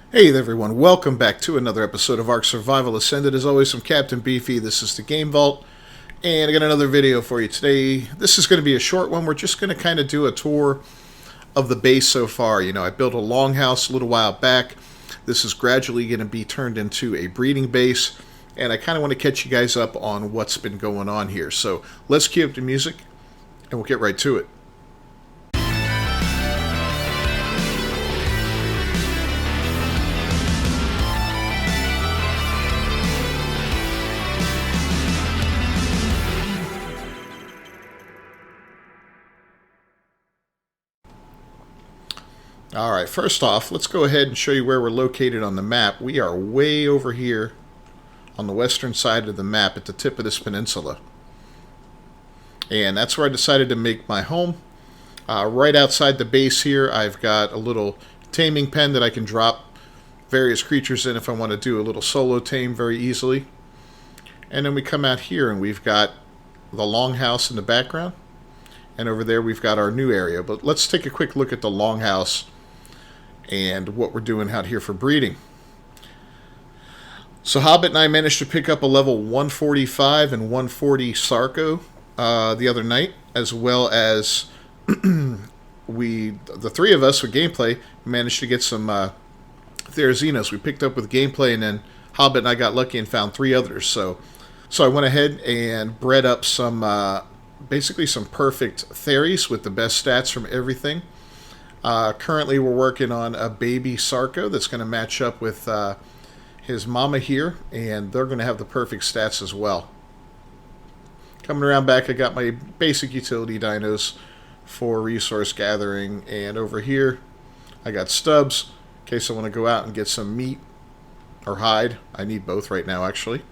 Hey there everyone, welcome back to another episode of Ark Survival Ascended. As always, I'm Captain Beefy. This is the Game Vault, and I got another video for you today. This is going to be a short one. We're just going to kind of do a tour of the base so far. You know, I built a longhouse a little while back. This is gradually going to be turned into a breeding base, and I kind of want to catch you guys up on what's been going on here. So let's cue up the music, and we'll get right to it. Alright, first off, let's go ahead and show you where we're located on the map. We are way over here on the western side of the map at the tip of this peninsula. And that's where I decided to make my home. Right outside the base here, I've got a little taming pen that I can drop various creatures in if I want to do a little solo tame very easily. And then we come out here and we've got the longhouse in the background. And over there we've got our new area. But let's take a quick look at the longhouse and what we're doing out here for breeding. So Hobbit and I managed to pick up a level 145 and 140 Sarco the other night, as well as the three of us with gameplay managed to get some Therazinos we picked up with gameplay, and then Hobbit and I got lucky and found three others. So I went ahead and bred up some basically some perfect Theres with the best stats from everything. Currently we're working on a baby Sarco that's going to match up with his mama here, and they're going to have the perfect stats as well. Coming around back, I got my basic utility dinos for resource gathering, and over here I got stubs in case I want to go out and get some meat or hide. I need both right now, actually.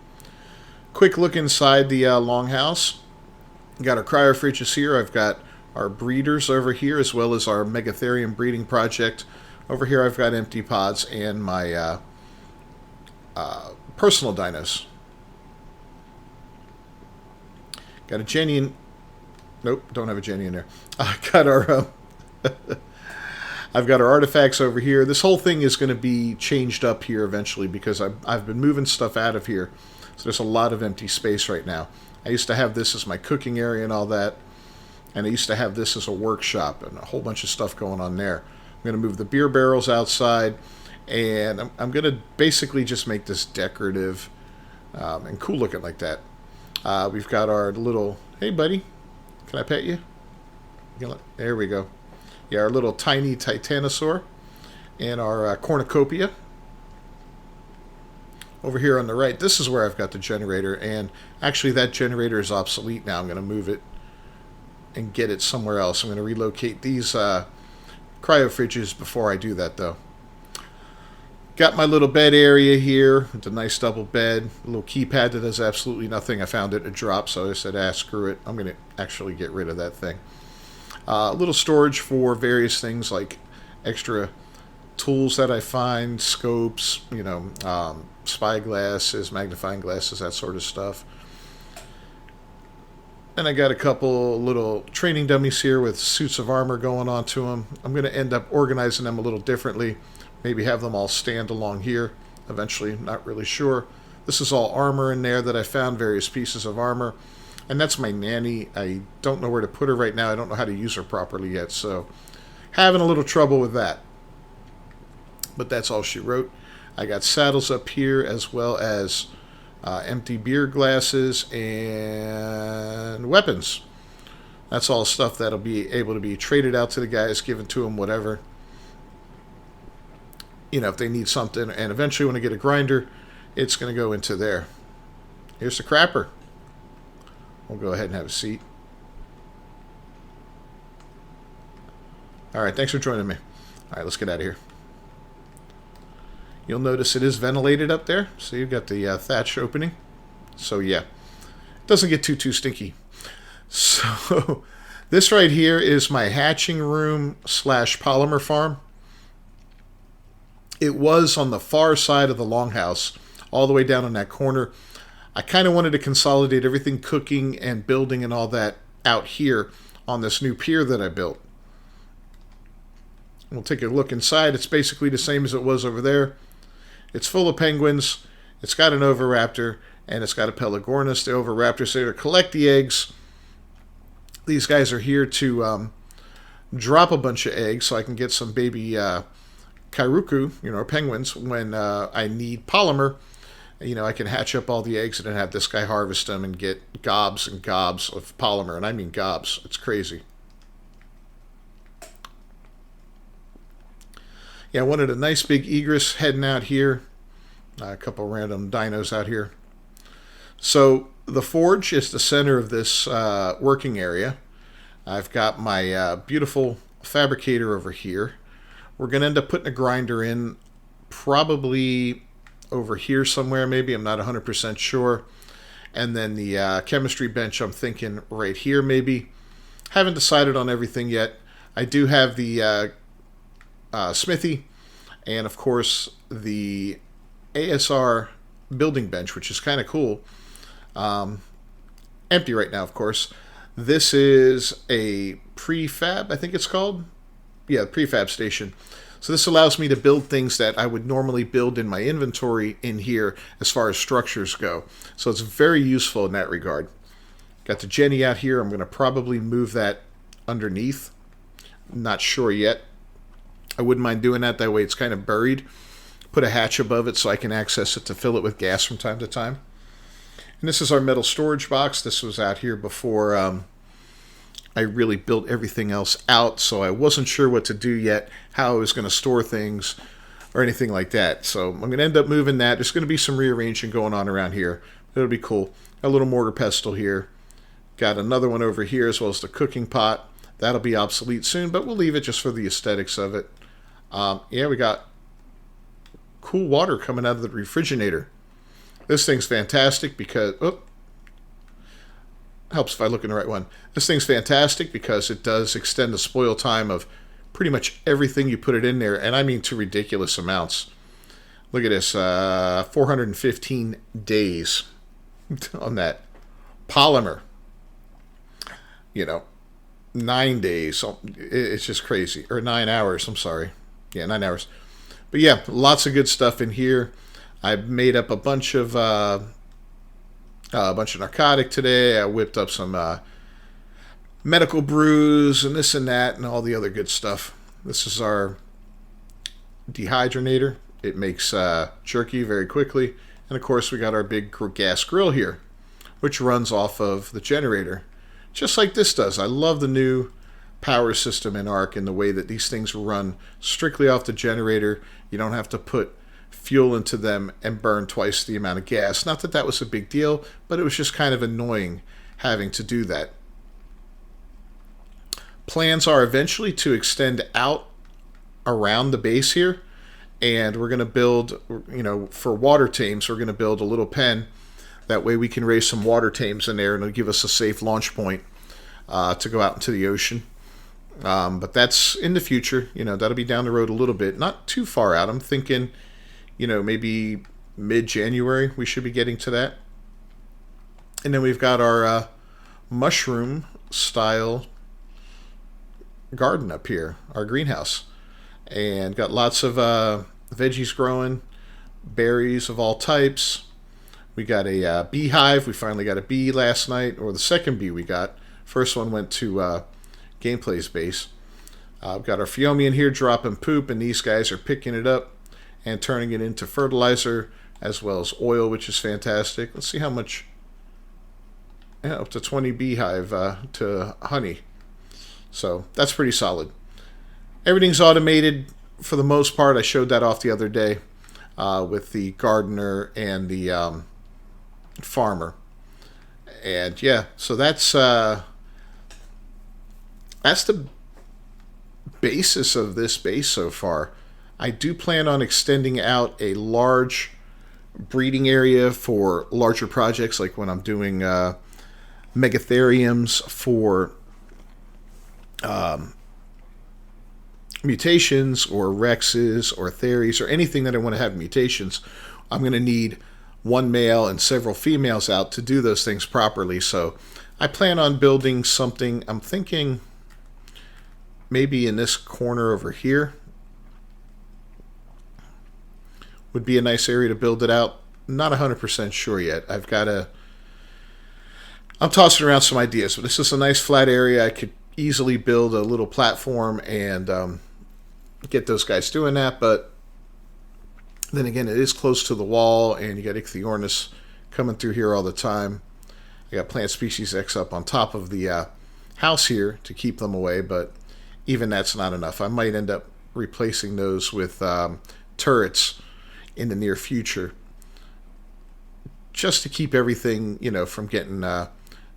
Quick look inside the longhouse. Got our cryofridges here. I've got our breeders over here, as well as our Megatherium breeding project. Over here I've got empty pods and my personal dinos. Got a Jenny. Nope, don't have a Jenny in there. I got our I've got our artifacts over here. This whole thing is going to be changed up here eventually because I've been moving stuff out of here. So there's a lot of empty space right now. I used to have this as my cooking area and all that. And I used to have this as a workshop and a whole bunch of stuff going on there. I'm going to move the beer barrels outside. And I'm going to basically just make this decorative and cool looking like that. We've got our little... Hey, buddy. Can I pet you? There we go. Yeah, our little tiny Titanosaur. And our cornucopia. Over here on the right, this is where I've got the generator. And actually, that generator is obsolete now. I'm going to move it and get it somewhere else. I'm going to relocate these cryofridges before I do that, though. Got my little bed area here. It's a nice double bed. A little keypad that does absolutely nothing. I found it a drop, so I said, screw it. I'm going to actually get rid of that thing. A little storage for various things like extra tools that I find, scopes, you know, spy glasses, magnifying glasses, that sort of stuff. And I got a couple little training dummies here with suits of armor going on to them. I'm going to end up organizing them a little differently. Maybe have them all stand along here eventually. Not really sure. This is all armor in there that I found, various pieces of armor. And that's my nanny. I don't know where to put her right now. I don't know how to use her properly yet. So having a little trouble with that. But that's all she wrote. I got saddles up here as well as... empty beer glasses and weapons. That's all stuff that'll be able to be traded out to the guys, given to them, whatever. You know, if they need something. And eventually when I get a grinder, it's going to go into there. Here's the crapper. We'll go ahead and have a seat. Alright, thanks for joining me. Alright, let's get out of here. You'll notice it is ventilated up there. So you've got the thatch opening. So yeah, it doesn't get too stinky. So this right here is my hatching room / polymer farm. It was on the far side of the longhouse, all the way down in that corner. I kind of wanted to consolidate everything cooking and building and all that out here on this new pier that I built. We'll take a look inside. It's basically the same as it was over there. It's full of penguins. It's got an oviraptor, and it's got a pelagornis. The oviraptor's there to collect the eggs. These guys are here to drop a bunch of eggs so I can get some baby kairuku, or penguins, when I need polymer. I can hatch up all the eggs and then have this guy harvest them and get gobs and gobs of polymer. And I mean gobs. It's crazy. Yeah, I wanted a nice big egress heading out here. A couple random dinos out here. So the forge is the center of this working area. I've got my beautiful fabricator over here. We're going to end up putting a grinder in probably over here somewhere, maybe. I'm not 100% sure. And then the chemistry bench, I'm thinking right here maybe. Haven't decided on everything yet. I do have the smithy and, of course, the ASR building bench, which is kind of cool. Empty right now, of course. This is a prefab, I think it's called. Yeah, prefab station. So this allows me to build things that I would normally build in my inventory in here as far as structures go. So it's very useful in that regard. Got the Jenny out here. I'm going to probably move that underneath. Not sure yet. I wouldn't mind doing that. That way it's kind of buried. Put a hatch above it so I can access it to fill it with gas from time to time. And this is our metal storage box. This was out here before I really built everything else out, so I wasn't sure what to do yet, how I was going to store things or anything like that. So I'm going to end up moving that. There's going to be some rearranging going on around here. It'll be cool. Got a little mortar pestle here. Got another one over here as well as the cooking pot. That'll be obsolete soon, but we'll leave it just for the aesthetics of it. Yeah, we got cool water coming out of the refrigerator. This thing's fantastic because... helps if I look in the right one. This thing's fantastic because it does extend the spoil time of pretty much everything you put it in there, and I mean to ridiculous amounts. Look at this, 415 days on that polymer. 9 days. It's just crazy. Or 9 hours, I'm sorry. Yeah, 9 hours. But yeah, lots of good stuff in here. I made up a bunch of narcotic today. I whipped up some medical brews and this and that and all the other good stuff. This is our dehydrogenator. It makes jerky very quickly. And of course we got our big gas grill here, which runs off of the generator, just like this does. I love the new power system in Ark and the way that these things run strictly off the generator. You don't have to put fuel into them and burn twice the amount of gas. Not that that was a big deal, but it was just kind of annoying having to do that. Plans are eventually to extend out around the base here, and we're going to build, for water tames, we're going to build a little pen. That way we can raise some water tames in there, and it'll give us a safe launch point to go out into the ocean. But that's in the future. That'll be down the road a little bit. Not too far out. I'm thinking, maybe mid-January we should be getting to that. And then we've got our mushroom-style garden up here, our greenhouse. And got lots of veggies growing, berries of all types. We got a beehive. We finally got a bee last night, or the second bee we got. First one went to Gameplay's base. We've got our Phiomi in here dropping poop, and these guys are picking it up and turning it into fertilizer as well as oil, which is fantastic. Let's see how much. Yeah, up to 20 beehive to honey. So that's pretty solid. Everything's automated for the most part. I showed that off the other day with the gardener and the farmer. And yeah, so that's the basis of this base so far. I do plan on extending out a large breeding area for larger projects, like when I'm doing megatheriums for mutations or rexes or theries or anything that I want to have mutations. I'm going to need one male and several females out to do those things properly. So I plan on building something. I'm thinking maybe in this corner over here, would be a nice area to build it out. Not 100% sure yet. I'm tossing around some ideas, but this is a nice flat area. I could easily build a little platform and get those guys doing that, but then again, it is close to the wall, and you got Ichthyornis coming through here all the time. I got Plant Species X up on top of the house here to keep them away, but even that's not enough. I might end up replacing those with turrets in the near future, just to keep everything, from getting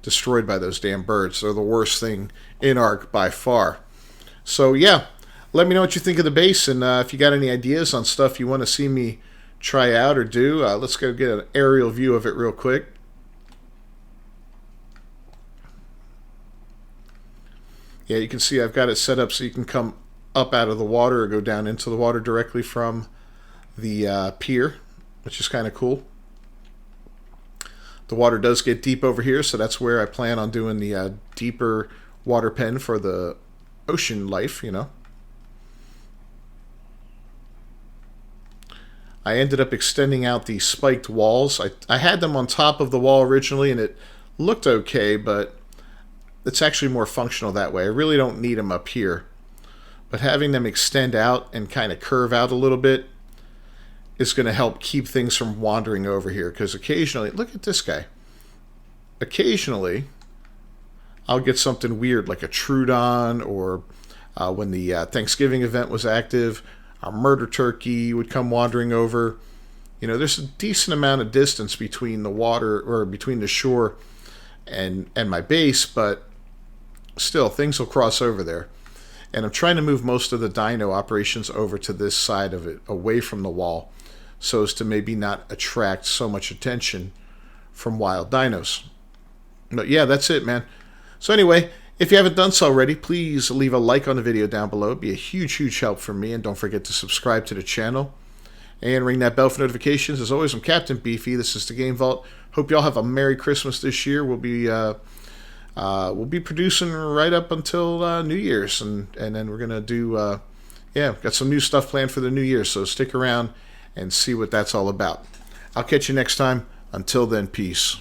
destroyed by those damn birds. They're the worst thing in Ark by far. So yeah, let me know what you think of the base, and if you got any ideas on stuff you want to see me try out or do. Let's go get an aerial view of it real quick. Yeah, you can see I've got it set up so you can come up out of the water or go down into the water directly from the pier, which is kind of cool. The water does get deep over here, so that's where I plan on doing the deeper water pen for the ocean life, I ended up extending out the spiked walls. I had them on top of the wall originally, and it looked okay, but it's actually more functional that way. I really don't need them up here. But having them extend out and kind of curve out a little bit is going to help keep things from wandering over here, because occasionally, look at this guy. Occasionally, I'll get something weird like a Trudon, or when the Thanksgiving event was active, a murder turkey would come wandering over. There's a decent amount of distance between the water, or between the shore and my base, but still, things will cross over there. And I'm trying to move most of the dino operations over to this side of it, away from the wall, so as to maybe not attract so much attention from wild dinos. But yeah, that's it, man. So anyway, if you haven't done so already, please leave a like on the video down below. It'd be a huge, huge help for me. And don't forget to subscribe to the channel and ring that bell for notifications. As always, I'm Captain Beefy. This is the Game Vault. Hope y'all have a Merry Christmas this year. We'll be producing right up until New Year's, and then we're gonna do got some new stuff planned for the New Year. So stick around and see what that's all about. I'll catch you next time. Until then, peace.